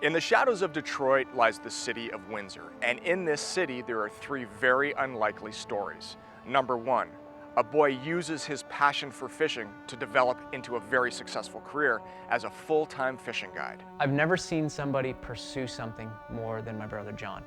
In the shadows of Detroit lies the city of Windsor, and in this city there are three very unlikely stories. Number one, a boy uses his passion for fishing to develop into a very successful career as a full-time fishing guide. I've never seen somebody pursue something more than my brother John.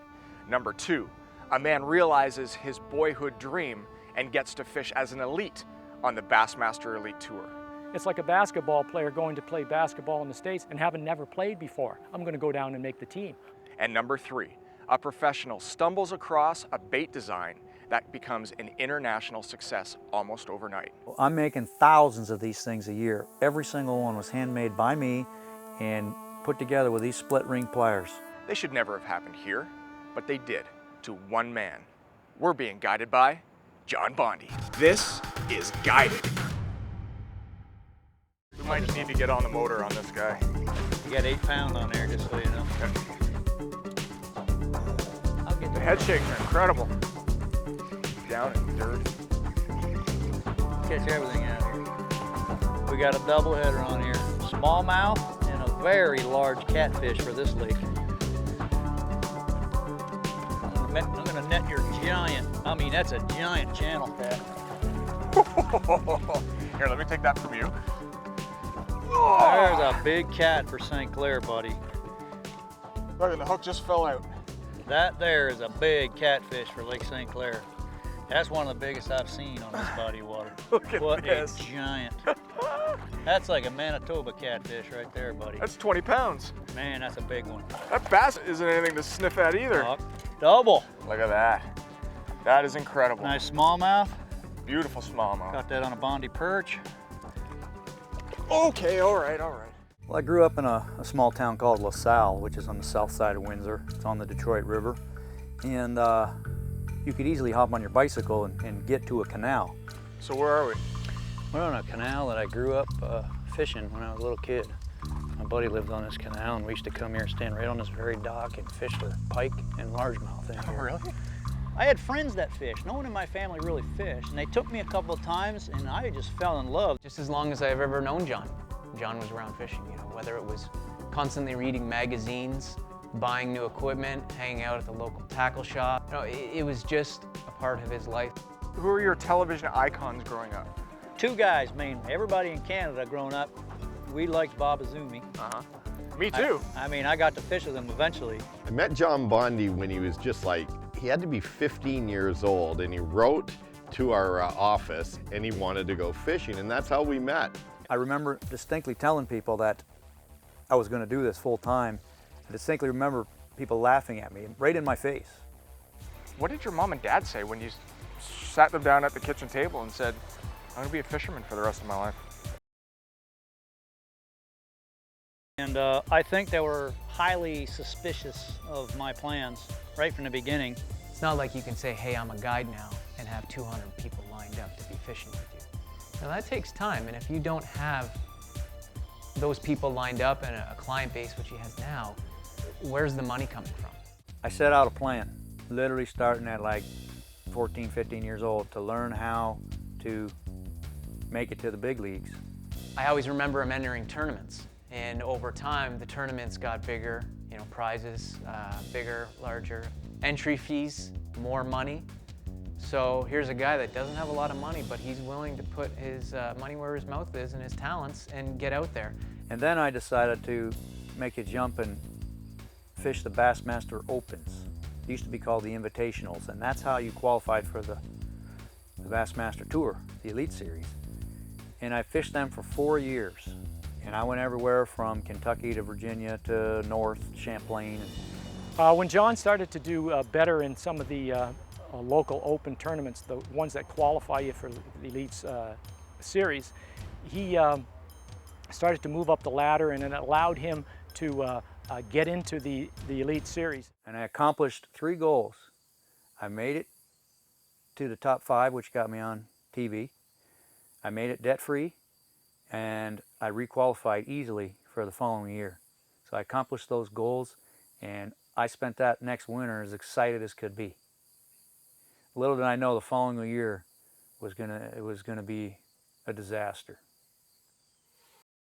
Number two, a man realizes his boyhood dream and gets to fish as an elite on the Bassmaster Elite Tour. It's like a basketball player going to play basketball in the States and having never played before. I'm going to go down and make the team. And number three, a professional stumbles across a bait design that becomes an international success almost overnight. I'm making thousands of these things a year. Every single one was handmade by me and put together with these split ring pliers. They should never have happened here, but they did, to one man. We're being guided by John Bondy. This is Guided. We might need to get on the motor on this guy. You got 8 pounds on there, just so you know. The head shakes are incredible. Down in dirt. Catch everything out here. We got a double header on here. Smallmouth and a very large catfish for this lake. I'm gonna net your giant, that's a giant channel cat. Here, let me take that from you. There's a big cat for St. Clair, buddy. Look, the hook just fell out. That there is a big catfish for Lake St. Clair. That's one of the biggest I've seen on this body of water. Look at what this. a giant. That's like a Manitoba catfish right there, buddy. That's 20 pounds. Man, that's a big one. That bass isn't anything to sniff at either. Double. Look at that. That is incredible. Nice smallmouth. Beautiful smallmouth. Got that on a Bondy perch. Okay, all right. Well, I grew up in a small town called LaSalle, which is on the south side of Windsor. It's on the Detroit River. And you could easily hop on your bicycle and get to a canal. So where are we? We're on a canal that I grew up fishing when I was a little kid. My buddy lived on this canal, and we used to come here and stand right on this very dock and fish for pike and largemouth in here. Oh, really? I had friends that fished. No one in my family really fished, and they took me a couple of times, and I just fell in love. Just as long as I've ever known John, John was around fishing, whether it was constantly reading magazines, buying new equipment, hanging out at the local tackle shop. It was just a part of his life. Who are your television icons growing up? 2 guys, everybody in Canada growing up, we liked Bob Azumi. Me too. I got to fish with him eventually. I met John Bondy when he was he had to be 15 years old, and he wrote to our office and he wanted to go fishing, and that's how we met. I remember distinctly telling people that I was going to do this full time. I distinctly remember people laughing at me right in my face. What did your mom and dad say when you sat them down at the kitchen table and said, I'm going to be a fisherman for the rest of my life? And I think they were highly suspicious of my plans right from the beginning. It's not like you can say, hey, I'm a guide now, and have 200 people lined up to be fishing with you. Now that takes time, and if you don't have those people lined up and a client base, which he has now, where's the money coming from? I set out a plan, literally starting at like 14, 15 years old, to learn how to make it to the big leagues. I always remember him entering tournaments, and over time the tournaments got bigger, prizes, bigger, larger, entry fees, more money. So here's a guy that doesn't have a lot of money, but he's willing to put his money where his mouth is and his talents and get out there. And then I decided to make a jump and fish the Bassmaster Opens. It used to be called the Invitationals, and that's how you qualified for the Bassmaster Tour, the Elite Series. And I fished them for 4 years. And I went everywhere from Kentucky to Virginia to North, Champlain. When John started to do better in some of the local open tournaments, the ones that qualify you for the Elite Series, he started to move up the ladder, and it allowed him to get into the Elite Series. And I accomplished 3 goals. I made it to the top 5, which got me on TV. I made it debt-free, and I requalified easily for the following year. So I accomplished those goals, and I spent that next winter as excited as could be. Little did I know the following year was gonna be a disaster.